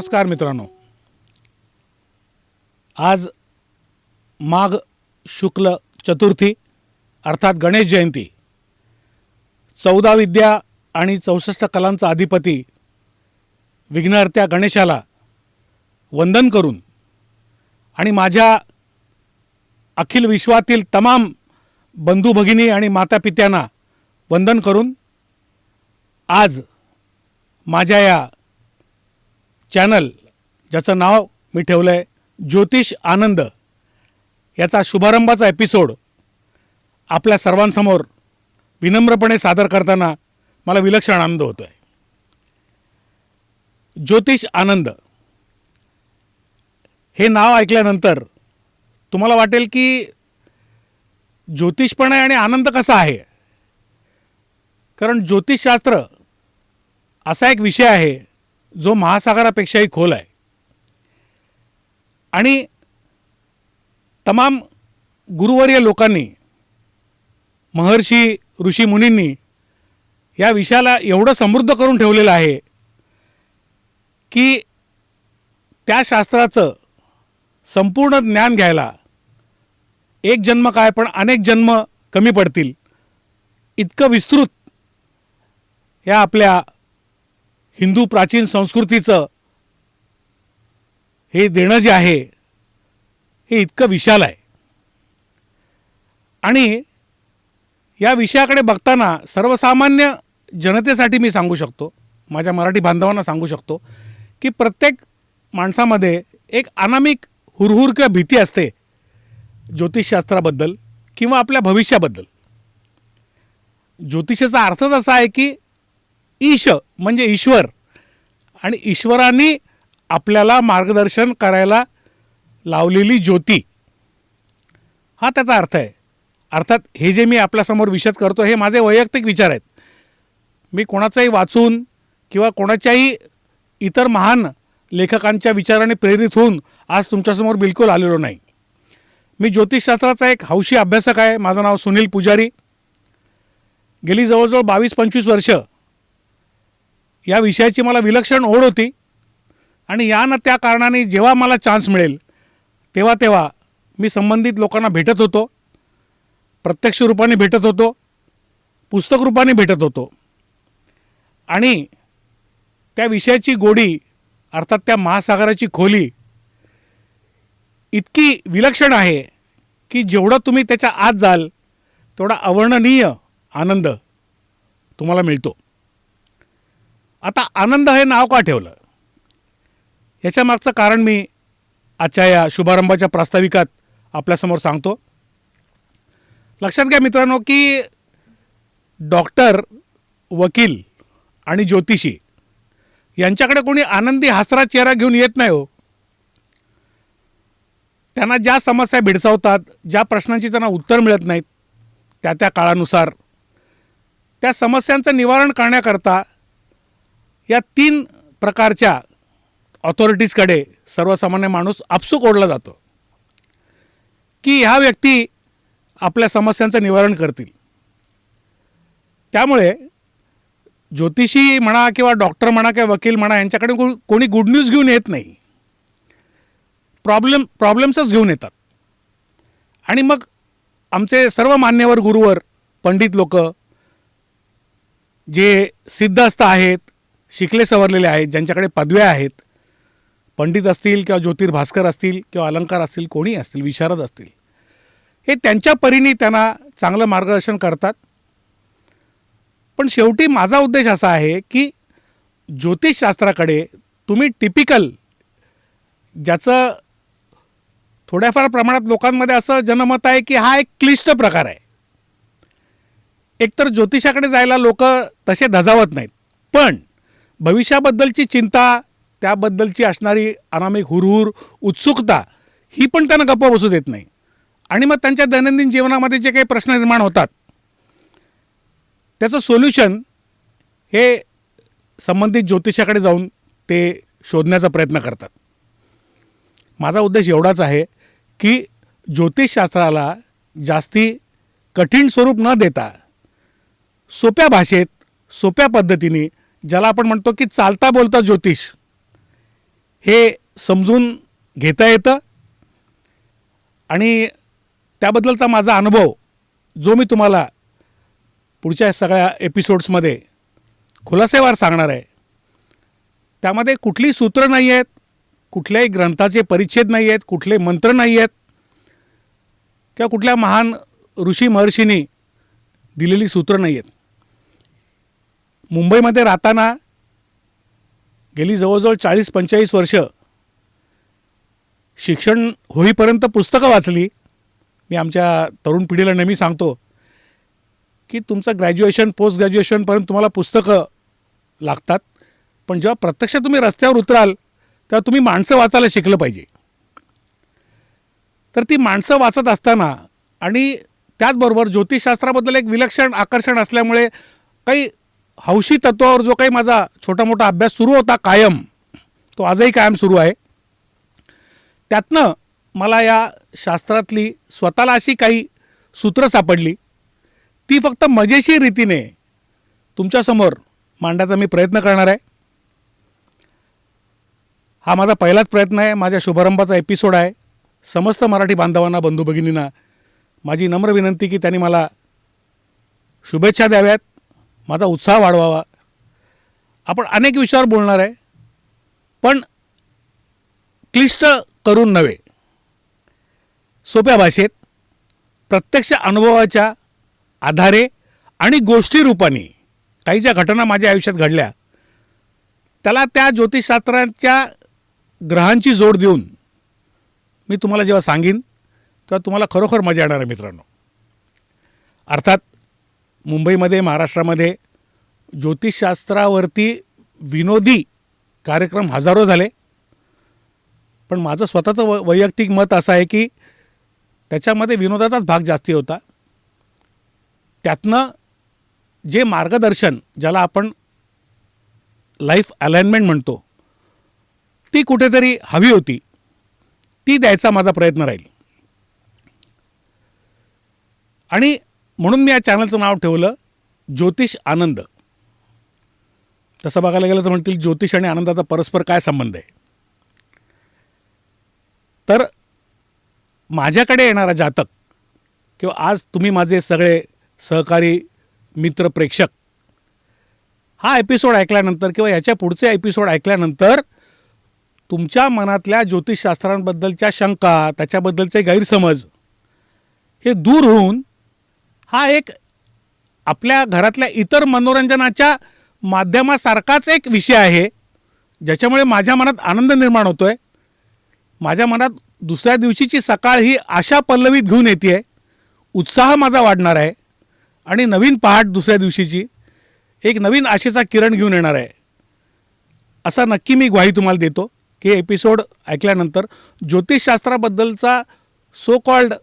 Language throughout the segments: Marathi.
नमस्कार मित्रांनो. आज माघ शुक्ल चतुर्थी अर्थात गणेश जयंती. 14 विद्या आणि 64 कलांचा अधिपती विघ्नहर्त्या गणेशाला वंदन करून आणि माझ्या अखिल विश्वातील तमाम बंधू भगिनी आणि माता पित्यांना वंदन करून आज माझ्या या चॅनल ज्याचं नाव मी ठेवलं आहे ज्योतिष आनंद याचा शुभारंभाचा एपिसोड आपल्या सर्वांसमोर विनम्रपणे सादर करताना मला विलक्षण आनंद होतो आहे. ज्योतिष आनंद हे नाव ऐकल्यानंतर तुम्हाला वाटेल की ज्योतिष पण आहे आणि आनंद कसा आहे. कारण ज्योतिषशास्त्र असा एक विषय आहे जो महासागरापेक्षाही खोल आहे आणि तमाम गुरुवर्य लोकांनी महर्षी ऋषी मुनींनी या विषयाला एवढं समृद्ध करून ठेवलेलं आहे की त्या शास्त्राचं संपूर्ण ज्ञान घ्यायला एक जन्म काय पण अनेक जन्म कमी पडतील इतकं विस्तृत या आपल्या हिंदू प्राचीन संस्कृतीचं हे देणं जे आहे हे इतकं विशाल आहे. आणि या विषयाकडे बघताना सर्वसामान्य जनतेसाठी मी सांगू शकतो, माझ्या मराठी बांधवांना सांगू शकतो की प्रत्येक माणसामध्ये एक अनामिक हुरहुर किंवा भीती असते ज्योतिषशास्त्राबद्दल किंवा आपल्या भविष्याबद्दल. ज्योतिषाचा अर्थच असा आहे की ईश म्हणजे ईश्वर आणि ईश्वराने आपल्याला मार्गदर्शन करायला लावलेली ज्योती हा त्याचा अर्थ आहे. अर्थात हे जे मी आपल्यासमोर विशद करतो हे माझे वैयक्तिक विचार आहेत. मी कोणाचाही वाचून किंवा कोणाच्याही इतर महान लेखकांच्या विचाराने प्रेरित होऊन आज तुमच्यासमोर बिलकुल आलेलो नाही. मी ज्योतिषशास्त्राचा एक हौशी अभ्यासक आहे. माझं नाव सुनील पुजारी. गेली जवळजवळ 22-25 वर्ष या विषयाची मला विलक्षण ओढ होती आणि त्या कारणाने जेव्हा मला चान्स मिळेल तेव्हा मी संबंधित लोकांना भेटत होतो, प्रत्यक्ष रूपाने भेटत होतो, पुस्तक रूपाने भेटत होतो आणि त्या विषयाची गोडी अर्थात त्या महासागराची खोली इतकी विलक्षण आहे की जेवढं तुम्ही त्याच्या आत जाल तेवढा अवर्णनीय आनंद तुम्हाला मिळतो. आता आनंद हे नाव का ठेवलं याच्या मागचं कारण मी आजच्या या शुभारंभाच्या प्रास्ताविकात आपल्यासमोर सांगतो. लक्षात घ्या मित्रांनो की डॉक्टर, वकील आणि ज्योतिषी यांच्याकडे कोणी आनंदी हसरा चेहरा घेऊन येत नाही हो. त्यांना ज्या समस्या भेडसावतात, ज्या प्रश्नांची त्यांना उत्तर मिळत नाहीत त्या काळानुसार त्या समस्यांचं निवारण करण्याकरता या 3 प्रकारच्या ऑथॉरिटीजकडे सर्वसामान्य माणूस आपसूक ओढला जातो की ह्या व्यक्ती आपल्या समस्यांचं निवारण करतील. त्यामुळे ज्योतिषी म्हणा किंवा डॉक्टर म्हणा किंवा वकील म्हणा यांच्याकडे कोणी गुड न्यूज घेऊन येत नाही, प्रॉब्लेम्सच घेऊन येतात. आणि मग आमचे सर्व मान्यवर गुरुवर पंडित लोक जे सिद्धहस्त आहेत, शिकले सवरलेले आहेत, ज्यांच्याकडे पदव्या आहेत, पंडित असतील किंवा ज्योतिर्भास्कर असतील किंवा अलंकार असतील, कोणी असतील, विशारद असतील, हे त्यांच्या परीने त्यांना चांगलं मार्गदर्शन करतात. पण शेवटी माझा उद्देश असा आहे की ज्योतिषशास्त्राकडे तुम्ही टिपिकल ज्याचं थोड्याफार प्रमाणात लोकांमध्ये असं जनमत आहे की हा एक क्लिष्ट प्रकार आहे. एकतर ज्योतिषाकडे जायला लोक तसे धजावत नाहीत, पण भविष्याबद्दलची चिंता, त्याबद्दलची असणारी अनामिक हुरहुर, उत्सुकता ही पण त्यांना गप्प बसू देत नाही. आणि मग त्यांच्या दैनंदिन जीवनामध्ये जे काही प्रश्न निर्माण होतात त्याचं सोल्युशन हे संबंधित ज्योतिषाकडे जाऊन ते शोधण्याचा प्रयत्न करतात. माझा उद्देश एवढाच आहे की ज्योतिषशास्त्राला जास्ती कठीण स्वरूप न देता सोप्या भाषेत, सोप्या पद्धतीने, ज्याला आपण म्हणतो की चालता बोलता ज्योतिष, हे समजून घेता येतं आणि त्याबद्दलचा माझा अनुभव जो मी तुम्हाला पुढच्या सगळ्या एपिसोड्समध्ये खुलासेवार सांगणार आहे, त्यामध्ये कुठली सूत्र नाही आहेत, कुठल्याही ग्रंथाचे परिच्छेद नाही आहेत, कुठले मंत्र नाही आहेत किंवा कुठल्या महान ऋषी महर्षींनी दिलेली सूत्र नाही आहेत. मुंबईमध्ये राहताना गेली जवळजवळ 40-45 वर्ष शिक्षण होईपर्यंत पुस्तकं वाचली. मी आमच्या तरुण पिढीला नेहमी सांगतो की तुमचं ग्रॅज्युएशन पोस्ट ग्रॅज्युएशनपर्यंत तुम्हाला पुस्तकं लागतात, पण जेव्हा प्रत्यक्ष तुम्ही रस्त्यावर उतराल तेव्हा तुम्ही माणसं वाचायला शिकलं पाहिजे. तर ती माणसं वाचत असताना आणि त्याचबरोबर ज्योतिषशास्त्राबद्दल एक विलक्षण आकर्षण असल्यामुळे काही हौशी तत्वावर जो काही माझा छोटा मोठा अभ्यास सुरू होता कायम, तो आजही कायम सुरू आहे. त्यातनं मला या शास्त्रातली स्वतःला अशी काही सूत्र सापडली, ती फक्त मजेशीर रीतीने तुमच्यासमोर मांडण्याचा मी प्रयत्न करणार आहे. हा माझा पहिलाच प्रयत्न आहे, माझ्या शुभारंभाचा एपिसोड आहे. समस्त मराठी बांधवांना, बंधू भगिनींना माझी नम्र विनंती की त्यांनी मला शुभेच्छा द्याव्यात, माझा उत्साह वाढवावा. आपण अनेक विषयावर बोलणार आहे, पण क्लिष्ट करून नव्हे, सोप्या भाषेत प्रत्यक्ष अनुभवाच्या आधारे आणि गोष्टी रूपाने काही ज्या घटना माझ्या आयुष्यात घडल्या त्याला त्या ज्योतिषशास्त्राच्या ग्रहांची जोड देऊन मी तुम्हाला जेव्हा सांगीन तेव्हा तुम्हाला खरोखर मजा येणार आहे मित्रांनो. अर्थात मुंबईमध्ये, महाराष्ट्रामध्ये ज्योतिषशास्त्रावरती विनोदी कार्यक्रम हजारो झाले, पण माझं स्वतःचं वैयक्तिक मत असं आहे की त्याच्यामध्ये विनोदाचाच भाग जास्ती होता. त्यातनं जे मार्गदर्शन, ज्याला आपण लाईफ अलाइनमेंट म्हणतो, ती कुठेतरी हवी होती, ती द्यायचा माझा प्रयत्न राहील. आणि म्हणून मी या चॅनलचं नाव ठेवलं ज्योतिष आनंद. तसं बघायला गेलं तर म्हणतील ज्योतिष आणि आनंदाचा परस्पर काय संबंध आहे. तर माझ्याकडे येणारा जातक किंवा आज तुम्ही माझे सगळे सहकारी, मित्र, प्रेक्षक हा एपिसोड ऐकल्यानंतर किंवा याच्या पुढचे एपिसोड ऐकल्यानंतर तुमच्या मनातल्या ज्योतिषशास्त्रांबद्दलच्या शंका, त्याच्याबद्दलचे गैरसमज हे दूर होऊन हा एक आपल्या घरातल्या इतर मनोरंजनाच्या माध्यमासारखाच एक विषय आहे, ज्याच्यामुळे माझ्या मनात आनंद निर्माण होतो आहे. माझ्या मनात दुसऱ्या दिवशीची सकाळ ही आशा पल्लवीत घेऊन येते आहे, उत्साह माझा वाढणार आहे आणि नवीन पहाट दुसऱ्या दिवशीची एक नवीन आशेचा किरण घेऊन येणार आहे. असा नक्की मी ग्वाही तुम्हाला देतो की हे एपिसोड ऐकल्यानंतर ज्योतिषशास्त्राबद्दलचा सो कॉल्ड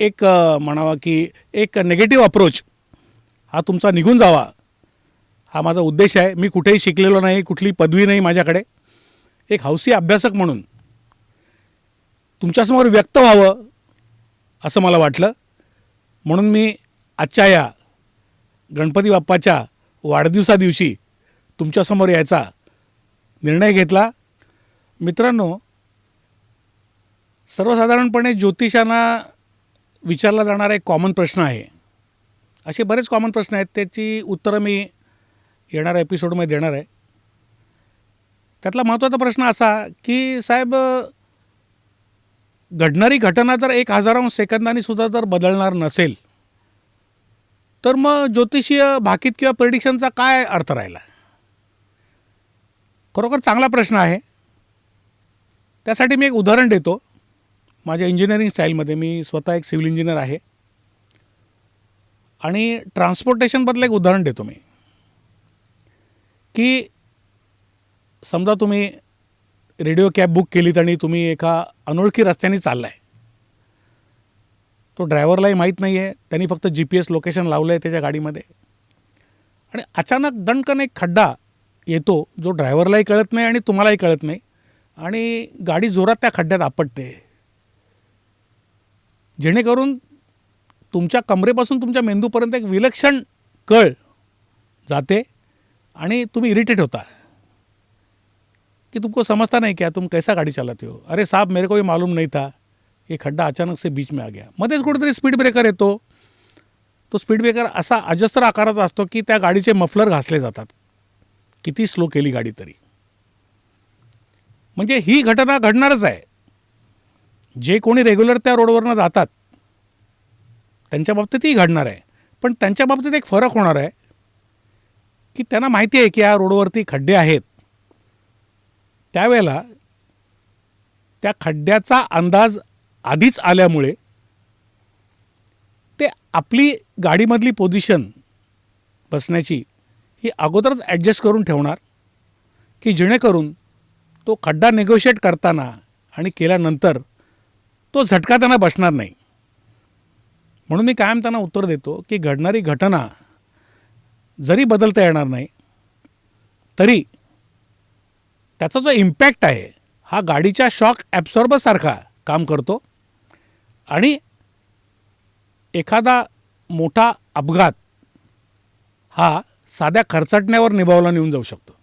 एक म्हणावा की एक नेगेटिव्ह अप्रोच हा तुमचा निघून जावा, हा माझा उद्देश आहे. मी कुठेही शिकलेलो नाही, कुठली पदवी नाही माझ्याकडे. एक हौसी अभ्यासक म्हणून तुमच्यासमोर व्यक्त व्हावं असं मला वाटलं. म्हणून मी आजच्या या गणपती बाप्पाच्या वाढदिवसादिवशी तुमच्यासमोर यायचा निर्णय घेतला. मित्रांनो, सर्वसाधारणपणे ज्योतिषांना विचारला जाणारा एक कॉमन प्रश्न आहे. असे बरेच कॉमन प्रश्न आहेत, त्याची उत्तरं मी येणाऱ्या एपिसोडमध्ये देणार आहे. त्यातला महत्त्वाचा प्रश्न असा की साहेब, घडणारी घटना जर 1000 सेकंदांनी सुद्धा जर बदलणार नसेल तर मग ज्योतिषीय भाकीत किंवा प्रेडिक्शनचा काय अर्थ राहिला? खरोखर चांगला प्रश्न आहे. त्यासाठी मी एक उदाहरण देतो. माझ्या इंजिनिअरिंग स्टाईलमध्ये, मी स्वतः एक सिव्हिल इंजिनियर आहे आणि ट्रान्सपोर्टेशनबद्दल एक उदाहरण देतो मी की समजा तुम्ही रेडिओ कॅब बुक केलीत आणि तुम्ही एका अनोळखी रस्त्याने चाललाय. तो ड्रायव्हरलाही माहीत नाही आहे, त्यांनी फक्त GPS लोकेशन लावलं आहे त्याच्या गाडीमध्ये आणि अचानक दणकन एक खड्डा येतो जो ड्रायव्हरलाही कळत नाही आणि तुम्हालाही कळत नाही आणि गाडी जोरात त्या खड्ड्यात आपटते, जेणेकरून तुमच्या कमरेपासून तुमच्या मेंदूपर्यंत एक विलक्षण कळ जाते आणि तुम्ही इरिटेट होता. कि तुमको समझता नहीं क्या, तुम कैसा गाड़ी चलाते हो. अरे साहब, मेरे को भी मालूम नहीं था, ये खड्डा अचानक से बीच में आ गया. मध्येच कुठेतरी स्पीड ब्रेकर येतो. तो स्पीड ब्रेकर असा अजस्त्र आकाराचा असतो की त्या गाडीचे मफलर घासले जातात, किती स्लो केली गाडी तरी. म्हणजे ही घटना घडणारच आहे. जे कोणी रेग्युलर त्या रोडवरनं जातात त्यांच्या बाबतीतही घडणार आहे. पण त्यांच्या बाबतीत एक फरक होणार आहे की त्यांना माहिती आहे की या रोडवरती खड्डे आहेत. त्यावेळेला त्या खड्ड्याचा अंदाज आधीच आल्यामुळे ते आपली गाडीमधली पोझिशन बसण्याची ही अगोदरच ॲडजस्ट करून ठेवणार की जेणेकरून तो खड्डा नेगोशिएट करताना आणि केल्यानंतर तो झटका त्यांना बसणार नाही. म्हणून मी कायम त्यांना उत्तर देतो की घडणारी घटना जरी बदलता येणार नाही तरी त्याचा जो इम्पॅक्ट आहे हा गाडीच्या शॉक ॲब्सॉर्बरसारखा काम करतो आणि एखादा मोठा अपघात हा साध्या खरचटण्यावर निभावला नेऊन जाऊ शकतो.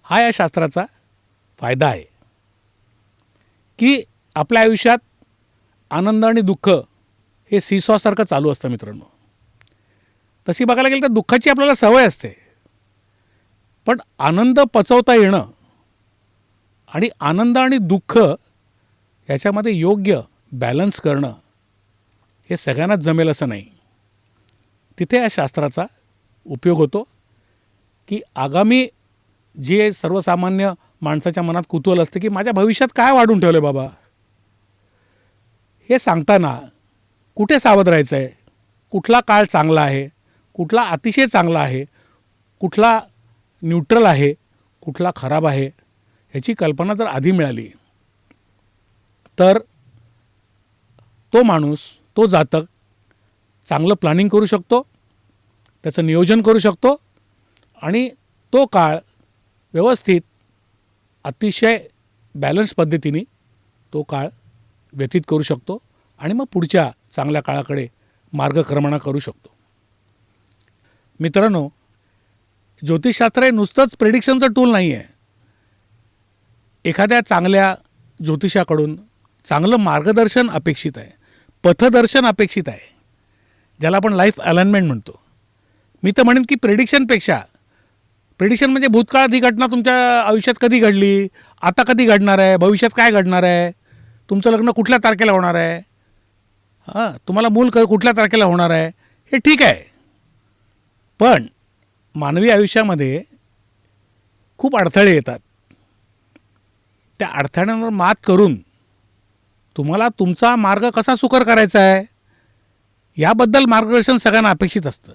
हा या शास्त्राचा फायदा आहे की आपल्या आयुष्यात आनंद आणि दुःख हे सीसॉसारखं चालू असतं मित्रांनो. तशी बघायला गेलं तर दुःखाची आपल्याला सवय असते, पण आनंद पचवता येणं आणि आनंद आणि दुःख याच्यामध्ये योग्य बॅलन्स करणं हे सगळ्यांनाच जमेल असं नाही. तिथे या शास्त्राचा उपयोग होतो की आगामी जे सर्वसामान्य माणसाच्या मनात कुतूहल असते की माझ्या भविष्यात काय वाढून ठेवलं बाबा, हे सांगताना कुठे सावध राहायचं आहे, कुठला काळ चांगला आहे, कुठला अतिशय चांगला आहे, कुठला न्यूट्रल आहे, कुठला खराब आहे, ह्याची कल्पना जर आधी मिळाली तर तो माणूस, तो जातक चांगलं प्लॅनिंग करू शकतो, त्याचं नियोजन करू शकतो आणि तो काळ व्यवस्थित अतिशय बॅलन्स पद्धतीने तो काळ व्यतीत करू शकतो आणि मग पुढच्या चांगल्या काळाकडे मार्गक्रमणा करू शकतो. मित्रांनो, ज्योतिषशास्त्र हे नुसतंच प्रेडिक्शनचं टूल नाही आहे. एखाद्या चांगल्या ज्योतिषाकडून चांगलं मार्गदर्शन अपेक्षित आहे, पथदर्शन अपेक्षित आहे, ज्याला आपण लाईफ अलाइनमेंट म्हणतो. मी तर म्हणेन की प्रेडिक्शन म्हणजे भूतकाळात ही घटना तुमच्या आयुष्यात कधी घडली, आता कधी घडणार आहे, भविष्यात काय घडणार आहे, तुमचं लग्न कुठल्या तारखेला होणार आहे, तुम्हाला मूल कुठल्या तारखेला होणार आहे, हे ठीक आहे. पण मानवी आयुष्यामध्ये खूप अडथळे येतात. त्या अडथळ्यांवर मात करून तुम्हाला तुमचा मार्ग कसा सुकर करायचा आहे याबद्दल मार्गदर्शन सगळ्यांना अपेक्षित असतं.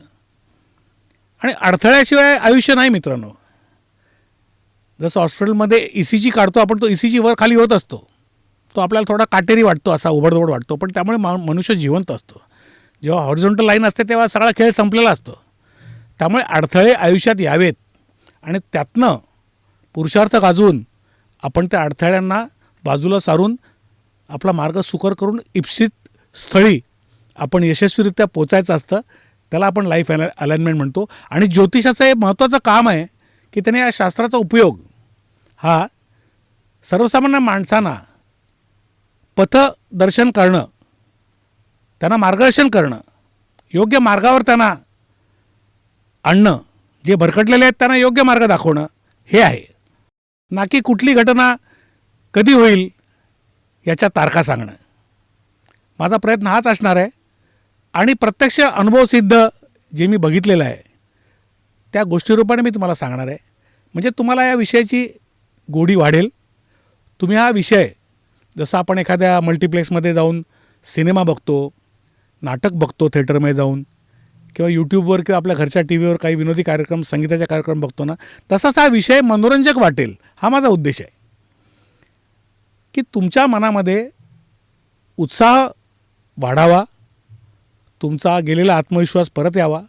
आणि अडथळ्याशिवाय आयुष्य नाही मित्रांनो. जसं हॉस्पिटलमध्ये ECG काढतो आपण, तो ECG वर खाली होत असतो, तो आपल्याला थोडा काटेरी वाटतो, असा उबडधोबड वाटतो, पण त्यामुळे मनुष्य जिवंत असतो. जेव्हा हॉरिझॉन्टल लाईन असते तेव्हा सगळा खेळ संपलेला असतो. त्यामुळे अडथळे आयुष्यात यावेत आणि त्यातनं पुरुषार्थ गाजवून आपण त्या अडथळ्यांना बाजूला सारून आपला मार्ग सुकर करून इप्सित स्थळी आपण यशस्वीरित्या पोचायचं असतं. त्याला आपण लाईफ अलाइनमेंट म्हणतो. आणि ज्योतिषाचं हे महत्त्वाचं काम आहे की त्याने या शास्त्राचा उपयोग हा सर्वसामान्य माणसांना पथदर्शन करणं, त्यांना मार्गदर्शन करणं, योग्य मार्गावर त्यांना आणणं, जे भरकटलेले आहेत त्यांना योग्य मार्ग दाखवणं हे आहे, ना की कुठली घटना कधी होईल याच्या तारखा सांगणं. माझा प्रयत्न हाच असणार आहे आणि प्रत्यक्ष अनुभवसिद्ध जे मी बघितलेलं आहे त्या गोष्टीरूपाने मी तुम्हाला सांगणार आहे. म्हणजे तुम्हाला या विषयाची गोडी वाढेल. तुम्ही हा विषय, जसं आपण एखाद्या मल्टिप्लेक्समध्ये जाऊन सिनेमा बघतो, नाटक बघतो थिएटरमध्ये जाऊन, किंवा यूट्यूबवर किंवा आपल्या घरच्या टी व्हीवर काही विनोदी कार्यक्रम, संगीताचे कार्यक्रम बघतो ना, तसाच हा विषय मनोरंजक वाटेल, हा माझा उद्देश आहे. की तुमच्या मनामध्ये उत्साह वाढावा, तुमचा गेलेला आत्मविश्वास परत यावा,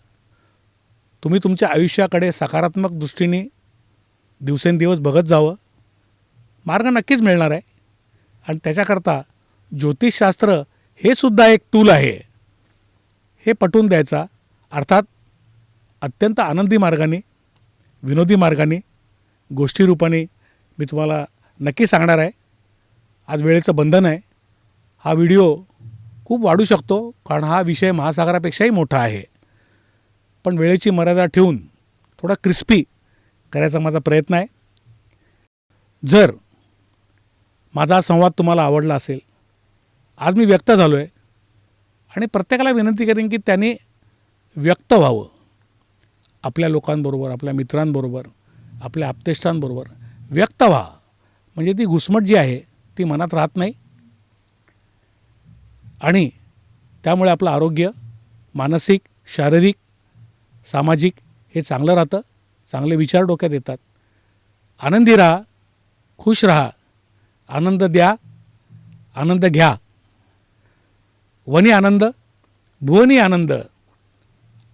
तुम्ही तुमच्या आयुष्याकडे सकारात्मक दृष्टीने दिवसेंदिवस बघत जावं. मार्ग नक्कीच मिळणार आहे आणि त्याच्याकरता ज्योतिषशास्त्र हे सुद्धा एक टूल आहे हे पटवून द्यायचा. अर्थात अत्यंत आनंदी मार्गाने, विनोदी मार्गाने, गोष्टी रूपाने मी तुम्हाला नक्की सांगणार आहे. आज वेळेचं बंधन आहे. हा व्हिडिओ खूप वाढू शकतो कारण हा विषय महासागरापेक्षाही मोठा आहे. पण वेळेची मर्यादा ठेवून थोडा क्रिस्पी करायचा माझा प्रयत्न आहे. जर माझा हा संवाद तुम्हाला आवडला असेल, आज मी व्यक्त झालो आहे आणि प्रत्येकाला विनंती करेन की त्याने व्यक्त व्हावं. आपल्या लोकांबरोबर, आपल्या मित्रांबरोबर, आपल्या आप्तेष्टांबरोबर व्यक्त व्हा. म्हणजे ती घुसमट जी आहे ती मनात राहत नाही आणि त्यामुळे आपलं आरोग्य मानसिक, शारीरिक, सामाजिक हे चांगलं राहतं. चांगले विचार डोक्यात येतात. आनंदी राहा, खुश राहा, आनंद द्या, आनंद घ्या. वनी आनंद, भुवनी आनंद,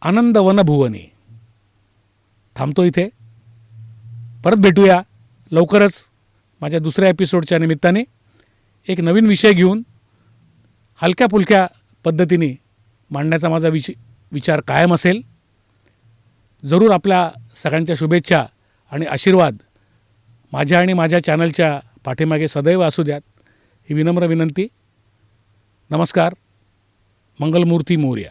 आनंद वन भुवनी. थांबतो इथे. परत भेटूया लवकरच माझ्या दुसऱ्या एपिसोडच्या निमित्ताने एक नवीन विषय घेऊन. हलक्या फुलक्या पद्धतीने मांडण्याचा माझा विचार कायम असेल. जरूर आपल्या सगळ्यांच्या शुभेच्छा आणि आशीर्वाद माझ्या आणि माझ्या चॅनलच्या पाठीमागे सदैव असू द्यात, ही विनम्र विनंती. नमस्कार. मंगलमूर्ती मोरया.